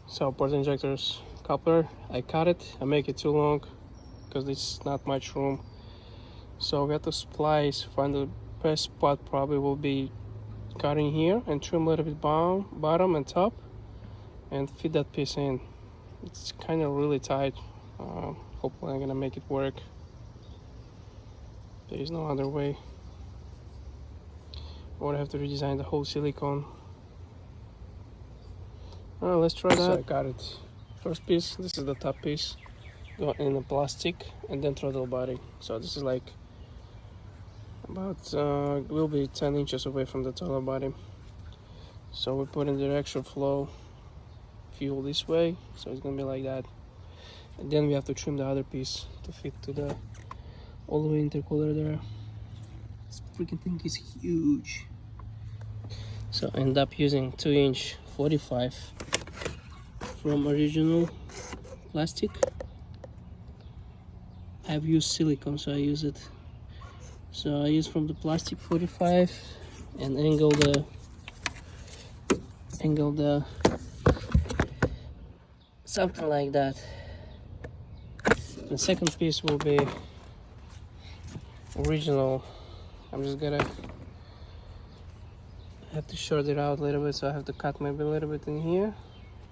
So port injectors coupler, I cut it. I make it too long because there's not much room. So we have to splice. Find the best spot. Probably will be cutting here and trim a little bit bottom and top, and fit that piece in. It's kind of really tight. Hopefully I'm gonna make it work. There is no other way. Or I have to redesign the whole silicone. Let's try that. So I got it. First piece, this is the top piece, go in the plastic, and then throttle body. So this is like about will be 10 inches away from the throttle body. So we put in the extra flow fuel this way, so it's gonna be like that. And then we have to trim the other piece to fit to the all the way intercooler there. This freaking thing is huge. So I end up using 2-inch 45 from original plastic. I've used silicone, so I use it. So I use from the plastic 45 and angle the something like that. The second piece will be original. I'm just gonna have to short it out a little bit, so I have to cut maybe a little bit in here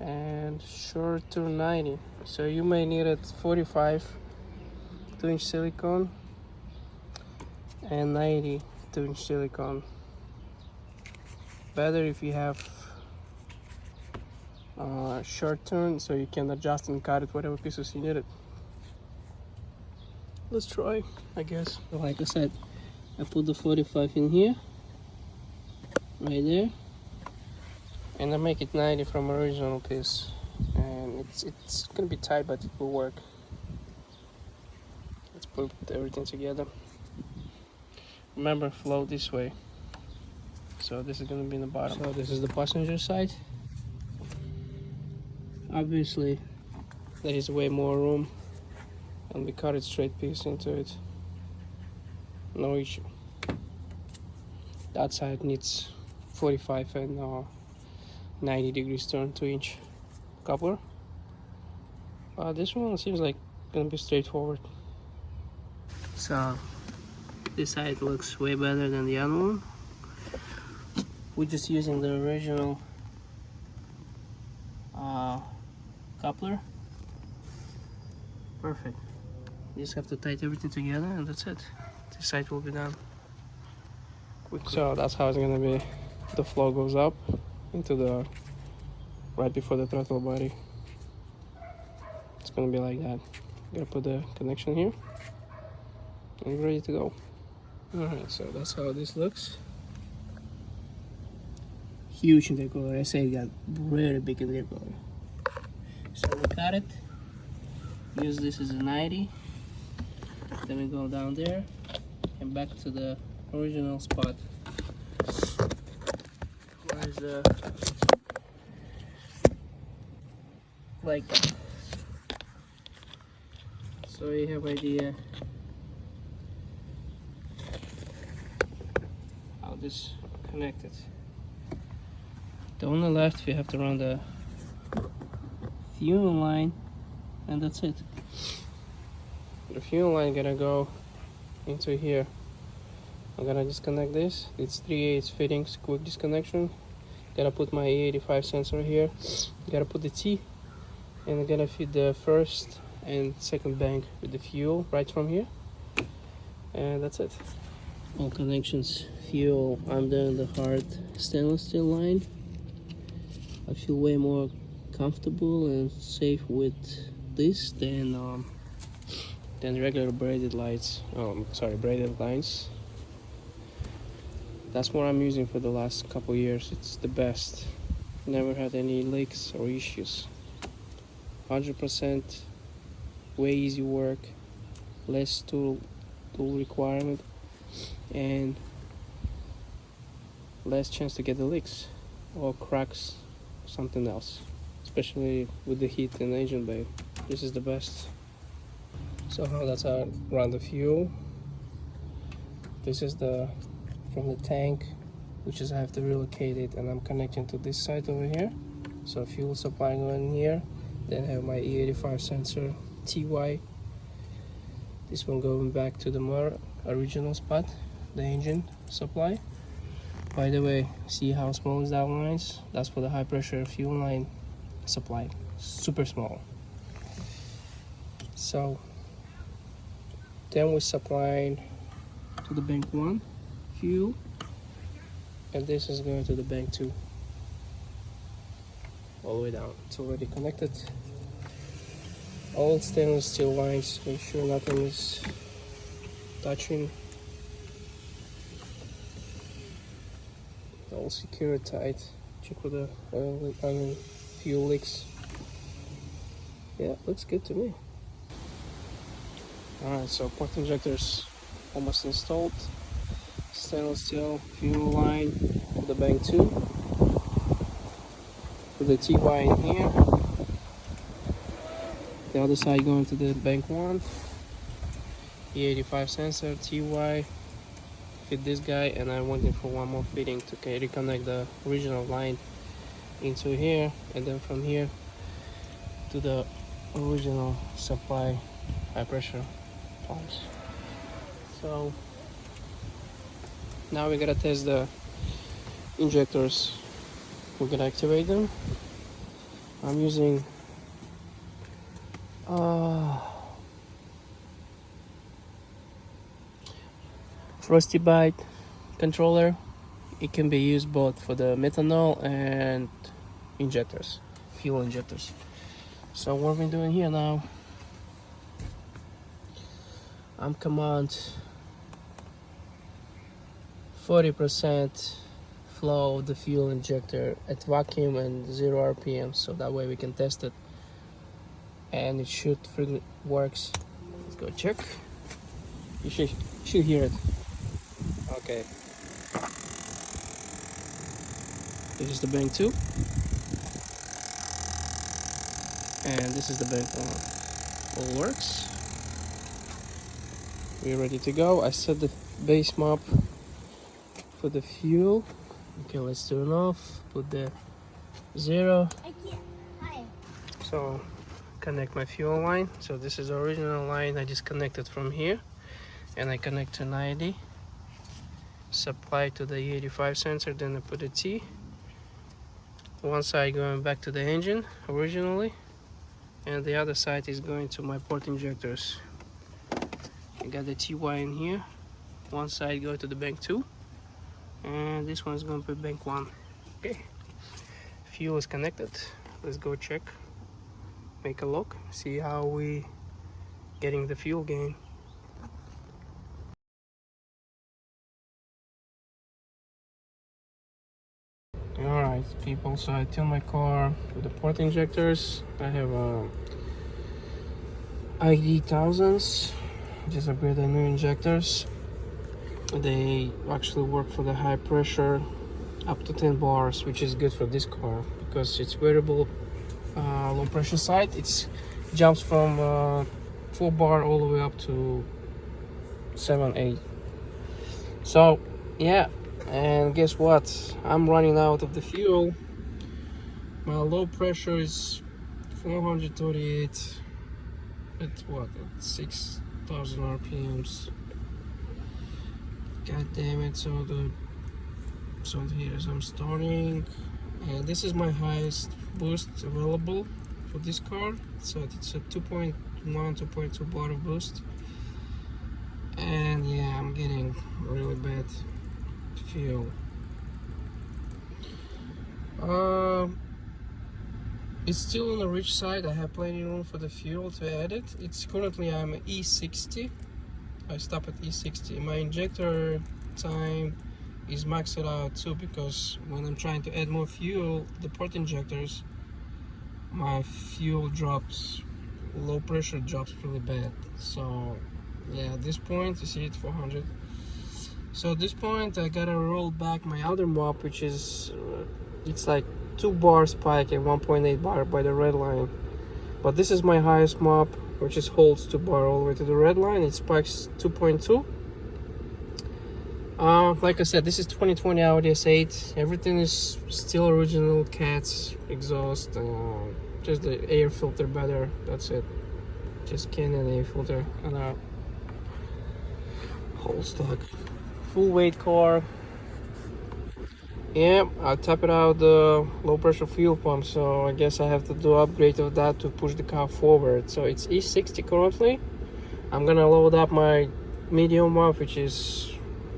and short to 90. So you may need it 45 2-inch silicone and 90 2-inch silicone. Better if you have short turn, so you can adjust and cut it whatever pieces you need it. Let's try, I guess. Like I said, I put the 45 in here, right there, and I make it 90 from original piece, and it's gonna be tight, but it will work. Let's put everything together. Remember, flow this way. So this is gonna be in the bottom. So this is the passenger side. Obviously, there is way more room, and we cut it straight piece into it. No issue. That side needs 45 and 90 degrees turn, 2-inch coupler. This one seems like gonna be straightforward. So this side looks way better than the other one. We're just using the original coupler. Perfect. You just have to tighten everything together, and that's it. This side will be done. So that's how it's gonna be. The flow goes up into the right before the throttle body. It's gonna be like that. Gotta put the connection here, and we're ready to go. Alright, so that's how this looks. Huge intercooler. I say it got really big intercooler. So we cut it. Use this as a 90. Then we go down there and back to the original spot. Where is the like that? So you have idea how this connected. On the left, we have to run the fuel line, and that's it. The fuel line gonna go into here. I'm gonna disconnect this. It's 3/8 fittings, quick disconnection. Gotta put my E85 sensor here. Gotta put the T, and I'm gonna feed the first and second bank with the fuel right from here, and that's it. All connections, fuel under the hard stainless steel line. I feel way more comfortable and safe with this than regular braided lights. Braided lines. That's what I'm using for the last couple years. It's the best. Never had any leaks or issues. 100% way easy work, less tool requirement, and less chance to get the leaks or cracks. Something else, especially with the heat in the engine bay. This is the best. So that's how I run the fuel. This is the from the tank, which is I have to relocate it, and I'm connecting to this side over here. So fuel supply going here. Then I have my E85 sensor TY. This one going back to the more original spot, the engine supply. By the way, see how small is that lines? That's for the high pressure fuel line supply. Super small. So then we supplied to the bank 1 fuel, and this is going to the bank 2 all the way down. It's already connected. All stainless steel lines, make sure nothing is touching. All secure, tight. Check for the oil and fuel leaks. Yeah, looks good to me. Alright, so port injectors almost installed. Stainless steel fuel line to the bank 2. Put the TY in here. The other side going to the bank 1. E85 sensor, TY. Fit this guy, and I'm waiting for one more fitting to reconnect the original line into here, and then from here to the original supply high pressure pumps. So now we gotta test the injectors. We're gonna activate them. I'm using Frosty Bite controller. It can be used both for the methanol and injectors, fuel injectors. So what we're doing here now, I'm command 40% flow of the fuel injector at vacuum and 0 RPM, so that way we can test it, and it should freely works. Let's go check. You should hear it. Okay. This is the bank 2. And this is the bank 1. All works. We're ready to go. I set the base map for the fuel. Okay, let's turn off. Put the 0. So connect my fuel line. So this is the original line I just connected from here. And I connect to 90. Supply to the E85 sensor, then I put a T. One side going back to the engine originally, and the other side is going to my port injectors. I got the TY in here. One side go to the bank 2, and this one is going to be bank 1. Okay, fuel is connected. Let's go check, make a look, see how we getting the fuel gain. Alright people, so I tune my car with the port injectors. I have ID thousands, just upgrade the new injectors. They actually work for the high pressure up to 10 bars, which is good for this car because it's variable low pressure side. It jumps from 4 bar all the way up to 7-8. So yeah. And guess what? I'm running out of the fuel. My low pressure is 438 at what? At 6,000 RPMs. God damn it! So here I'm starting, and this is my highest boost available for this car. So it's a 2.1, 2.2 bar of boost, and yeah, I'm getting really bad fuel. It's still on the rich side. I have plenty of room for the fuel to add it. It's currently I'm at E60. I stop at E60. My injector time is maxed out too, because when I'm trying to add more fuel, the port injectors, my fuel drops, low pressure drops really bad. So yeah, at this point you see it 400. So at this point I gotta roll back my other mop, which is it's like 2 bar spike and 1.8 bar by the red line. But this is my highest mop, which is holds 2 bar all the way to the red line. It spikes 2.2, Like I said, this is 2020 Audi S8. Everything is still original. Cats, exhaust, just the air filter better. That's it. Just Canon air filter and whole stock. Full weight car. Yeah, I tapped out the low pressure fuel pump, so I guess I have to do upgrade of that to push the car forward. So it's E60 currently. I'm gonna load up my medium one, which is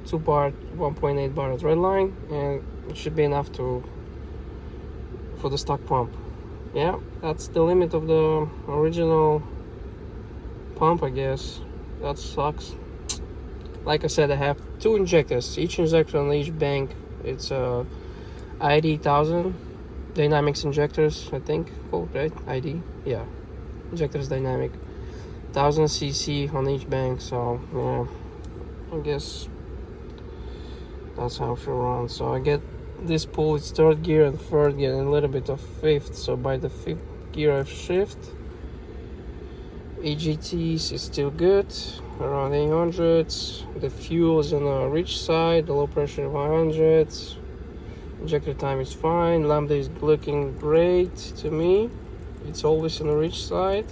2 bar 1.8 bar at redline, and it should be enough for the stock pump. Yeah, that's the limit of the original pump, I guess. That sucks. Like I said, I have 2 injectors, each injector on each bank. It's ID 1000 Dynamics injectors, I think, called, right? ID, yeah, injectors dynamic, 1000 cc on each bank. So yeah, I guess that's how it should run. So I get this pull, it's 3rd gear and 4th gear and a little bit of 5th. So by the 5th gear I shift. EGTs is still good, around 800. The fuel is on the rich side, the low pressure 100. Injector time is fine. Lambda is looking great to me. It's always on the rich side.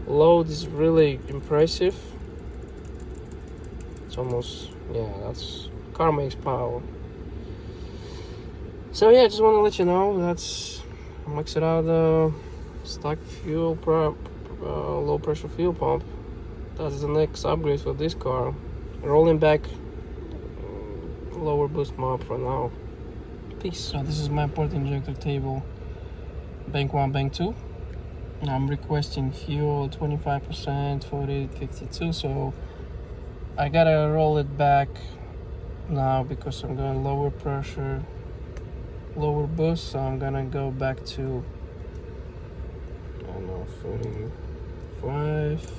Load is really impressive. It's almost, yeah, that's car makes power. So yeah, I just want to let you know that's maxed out the stock fuel low pressure fuel pump. That's the next upgrade for this car. Rolling back lower boost knob for now. Peace. So this is my port injector table. Bank 1, bank 2. I'm requesting fuel 25%, 40, 52. So I gotta roll it back now because I'm going lower pressure, lower boost. So I'm gonna go back to, I don't know, 45.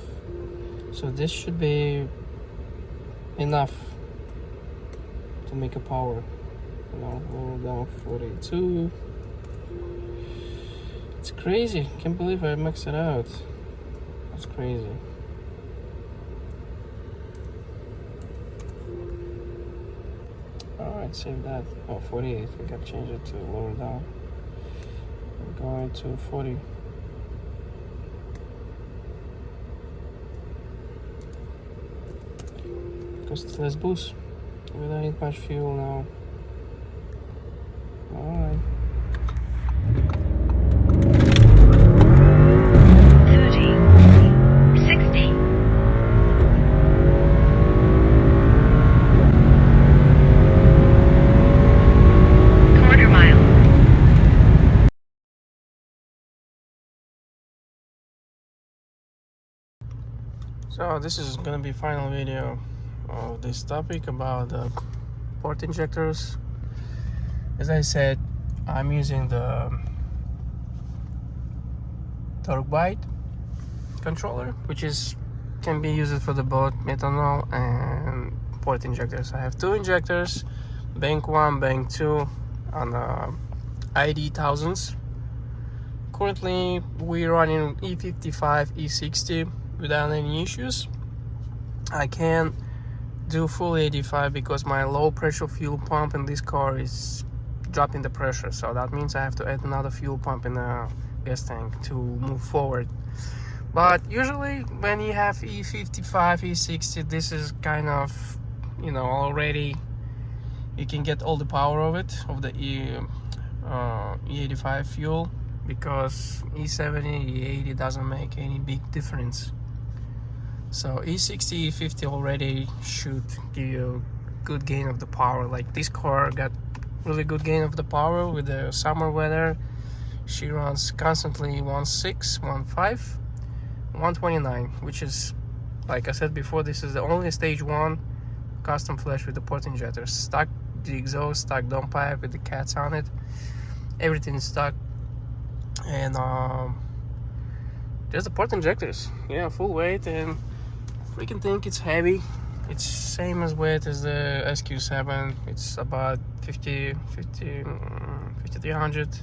So this should be enough to make a power. Now lower down 42. It's crazy. Can't believe I maxed it out. That's crazy. Alright, save that. Oh, 48. We gotta change it to lower down. We're going to 40. Because it's less boost. We don't need much fuel now. Alright. 30, 60. Quarter mile. So this is gonna be final video of this topic about the port injectors. As I said, I'm using the Torque Byte controller, which can be used for the both methanol and port injectors. I have 2 injectors, bank 1, bank 2 on ID 1000s. Currently we're running E55, E60 without any issues. I can do full 85 because my low pressure fuel pump in this car is dropping the pressure, so that means I have to add another fuel pump in the gas tank to move forward. But usually when you have E55, E60, this is kind of, you know, already you can get all the power of it, of the E85 fuel, because E70, E80 doesn't make any big difference. So E60, E50 already should give you good gain of the power. Like this car got really good gain of the power with the summer weather. She runs constantly 1.6, 1.5, 129, which is, like I said before, this is the only stage 1 custom flash with the port injector. Stuck the exhaust, stuck downpipe with the cats on it. Everything is stuck. And there's the port injectors. Yeah, full weight, and freaking think it's heavy. It's same as weight as the SQ7. It's about 5300.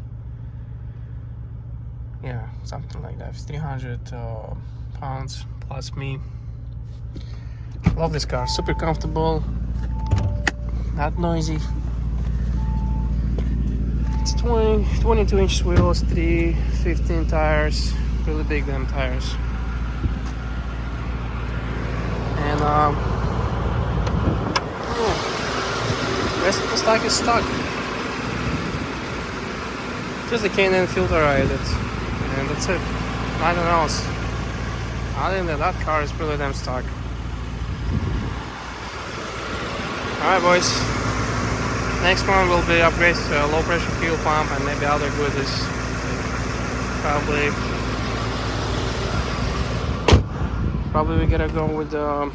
Yeah, something like that. 300 pounds plus me. Love this car, super comfortable. not noisy. It's 22 inch wheels, 315 tires, really big damn tires. And rest of the stock is stock. Just the K&N filter added, and that's it. Nothing else. Other than that car is really damn stock. Alright boys, next one will be upgrade to a low pressure fuel pump and maybe other goodies. Probably we gotta go with the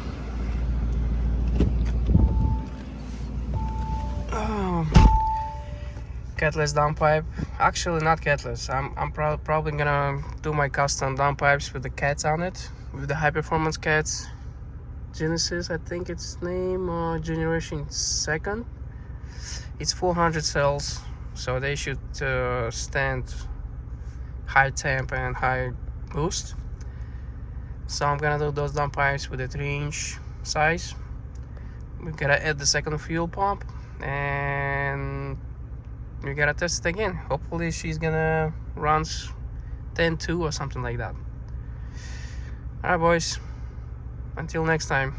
catless downpipe. Actually not catless, I'm probably gonna do my custom downpipes with the cats on it, with the high performance cats. Genesis, I think its name, generation 2nd. It's 400 cells, so they should stand high temp and high boost. So I'm gonna do those downpipes with a 3-inch size. We gotta add the second fuel pump and we gotta test it again. Hopefully she's gonna run 10.2 or something like that. Alright boys, until next time.